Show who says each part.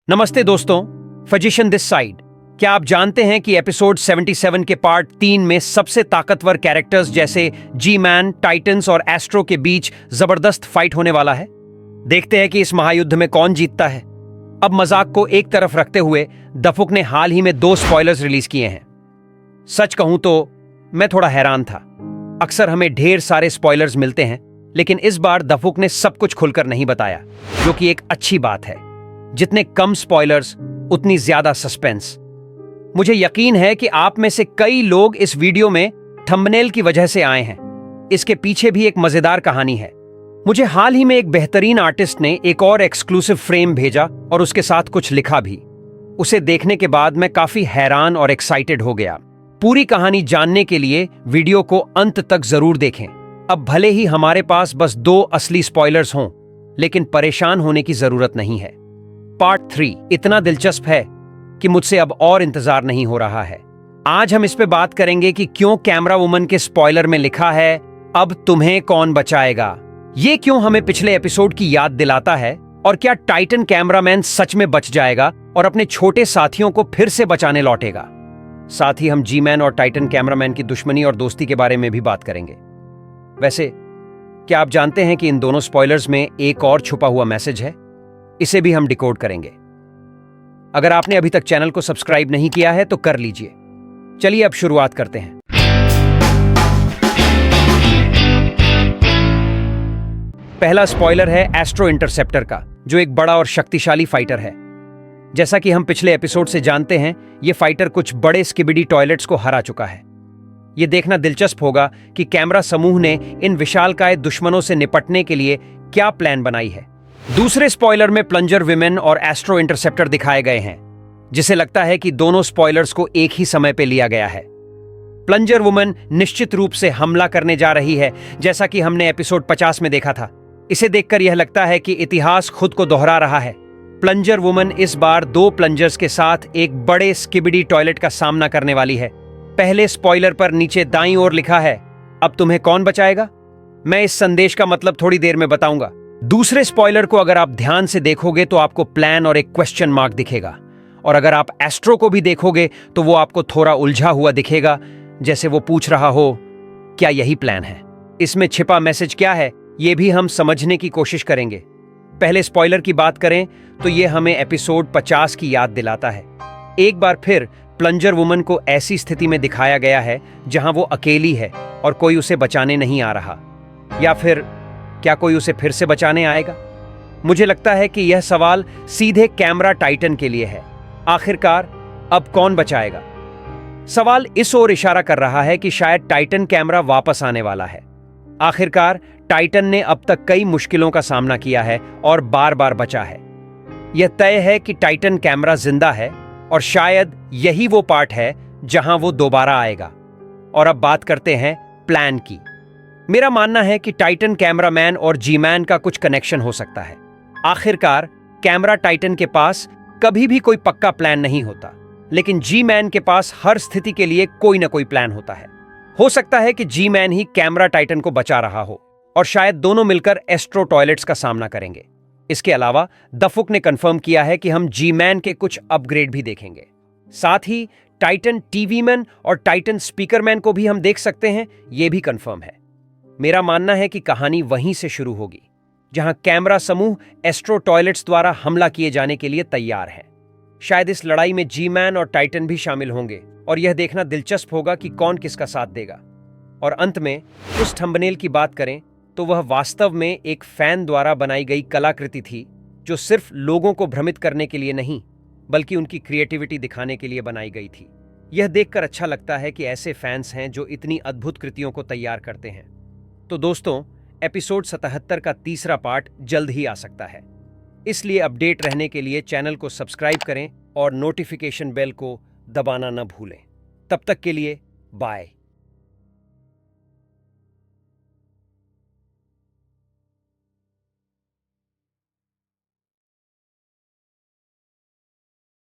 Speaker 1: नमस्ते दोस्तों, physician this side. क्या आप जानते हैं कि एपिसोड 77 के पार्ट 3 में सबसे ताकतवर कैरेक्टर्स जैसे जी मैन, टाइटन्स और एस्ट्रो के बीच जबरदस्त फाइट होने वाला है। देखते हैं कि इस महायुद्ध में कौन जीतता है। अब मजाक को एक तरफ रखते हुए दफुक ने हाल ही में 2 स्पॉयलर्स रिलीज किए हैं। सच कहूं तो मैं थोड़ा हैरान था। अक्सर हमें ढेर सारे स्पॉयलर्स मिलते हैं, लेकिन इस बार दफुक ने सब कुछ खुलकर नहीं बताया, जो कि एक अच्छी बात है। जितने कम स्पॉयलर्स उतनी ज्यादा सस्पेंस। मुझे यकीन है कि आप में से कई लोग इस वीडियो में थंबनेल की वजह से आए हैं। इसके पीछे भी एक मजेदार कहानी है। मुझे हाल ही में एक बेहतरीन आर्टिस्ट ने एक और एक्सक्लूसिव फ्रेम भेजा और उसके साथ कुछ लिखा भी। उसे देखने के बाद मैं काफी हैरान और एक्साइटेड हो गया। पूरी कहानी जानने के लिए वीडियो को अंत तक जरूर देखें। अब भले ही हमारे पास बस 2 असली स्पॉयलर्स हों, लेकिन परेशान होने की जरूरत नहीं है। पार्ट 3 इतना दिलचस्प है कि मुझसे अब और इंतजार नहीं हो रहा है। आज हम इस पे बात करेंगे कि क्यों कैमरा वुमन के स्पॉइलर में लिखा है, अब तुम्हें कौन बचाएगा। ये क्यों हमें पिछले एपिसोड की याद दिलाता है, और क्या टाइटन कैमरामैन सच में बच जाएगा और अपने छोटे साथियों को फिर से बचाने लौटेगा। साथ ही हम जी मैन और टाइटन कैमरामैन की दुश्मनी और दोस्ती के बारे में भी बात करेंगे। वैसे क्या आप जानते हैं कि इन दोनों स्पॉयलर्स में एक और छुपा हुआ मैसेज है? इसे भी हम डिकोड करेंगे। अगर आपने अभी तक चैनल को सब्सक्राइब नहीं किया है तो कर लीजिए। चलिए अब शुरुआत करते हैं। पहला स्पॉइलर है एस्ट्रो इंटरसेप्टर का, जो एक बड़ा और शक्तिशाली फाइटर है। जैसा कि हम पिछले एपिसोड से जानते हैं, यह फाइटर कुछ बड़े स्किबिडी टॉयलेट्स को हरा चुका है। यह देखना दिलचस्प होगा कि कैमरा समूह ने इन विशालकाय दुश्मनों से निपटने के लिए क्या प्लान बनाई है। दूसरे स्पॉइलर में प्लंजर विमेन और एस्ट्रो इंटरसेप्टर दिखाए गए हैं, जिसे लगता है कि दोनों स्पॉइलर्स को एक ही समय पे लिया गया है। प्लंजर वुमन निश्चित रूप से हमला करने जा रही है, जैसा कि हमने एपिसोड 50 में देखा था। इसे देखकर यह लगता है कि इतिहास खुद को दोहरा रहा है। प्लंजर वुमन इस बार 2 प्लंजर्स के साथ एक बड़े स्किबिडी टॉयलेट का सामना करने वाली है। पहले स्पॉइलर पर नीचे दाईं ओर लिखा है, अब तुम्हें कौन बचाएगा। मैं इस संदेश का मतलब थोड़ी देर में बताऊंगा। दूसरे स्पॉइलर को अगर आप ध्यान से देखोगे तो आपको प्लान और एक क्वेश्चन मार्क दिखेगा, और अगर आप एस्ट्रो को भी देखोगे तो वो आपको थोड़ा उलझा हुआ दिखेगा, जैसे वो पूछ रहा हो, क्या यही प्लान है। इसमें छिपा मैसेज क्या है, ये भी हम समझने की कोशिश करेंगे। पहले स्पॉइलर की बात करें तो ये हमें एपिसोड 50 की याद दिलाता है। एक बार फिर प्लंजर वुमन को ऐसी स्थिति में दिखाया गया है जहां वो अकेली है और कोई उसे बचाने नहीं आ रहा। या फिर क्या कोई उसे फिर से बचाने आएगा? मुझे लगता है कि यह सवाल सीधे कैमरा टाइटन के लिए है। आखिरकार अब कौन बचाएगा? सवाल इस ओर इशारा कर रहा है कि शायद टाइटन कैमरा वापस आने वाला है। आखिरकार टाइटन ने अब तक कई मुश्किलों का सामना किया है और बार बार बचा है। यह तय है कि टाइटन कैमरा जिंदा है, और शायद यही वो पार्ट है जहां वो दोबारा आएगा। और अब बात करते हैं प्लान की। मेरा मानना है कि टाइटन कैमरामैन और जी मैन का कुछ कनेक्शन हो सकता है। आखिरकार कैमरा टाइटन के पास कभी भी कोई पक्का प्लान नहीं होता, लेकिन जी मैन के पास हर स्थिति के लिए कोई ना कोई प्लान होता है। हो सकता है कि जी मैन ही कैमरा टाइटन को बचा रहा हो, और शायद दोनों मिलकर एस्ट्रो टॉयलेट्स का सामना करेंगे। इसके अलावा दफुक ने कंफर्म किया है कि हम जी मैन के कुछ अपग्रेड भी देखेंगे। साथ ही टाइटन टीवी मैन और टाइटन स्पीकरमैन को भी हम देख सकते हैं, यह भी कंफर्म है। मेरा मानना है कि कहानी वहीं से शुरू होगी जहां कैमरा समूह एस्ट्रो टॉयलेट्स द्वारा हमला किए जाने के लिए तैयार है। शायद इस लड़ाई में जी मैन और टाइटन भी शामिल होंगे, और यह देखना दिलचस्प होगा कि कौन किसका साथ देगा। और अंत में उस थंबनेल की बात करें तो वह वास्तव में एक फैन द्वारा बनाई गई कलाकृति थी, जो सिर्फ लोगों को भ्रमित करने के लिए नहीं, बल्कि उनकी क्रिएटिविटी दिखाने के लिए बनाई गई थी। यह देखकर अच्छा लगता है कि ऐसे फैंस हैं जो इतनी अद्भुत कृतियों को तैयार करते हैं। तो दोस्तों, एपिसोड 77 का तीसरा पार्ट जल्द ही आ सकता है, इसलिए अपडेट रहने के लिए चैनल को सब्सक्राइब करें और नोटिफिकेशन बेल को दबाना न भूलें। तब तक के लिए बाय।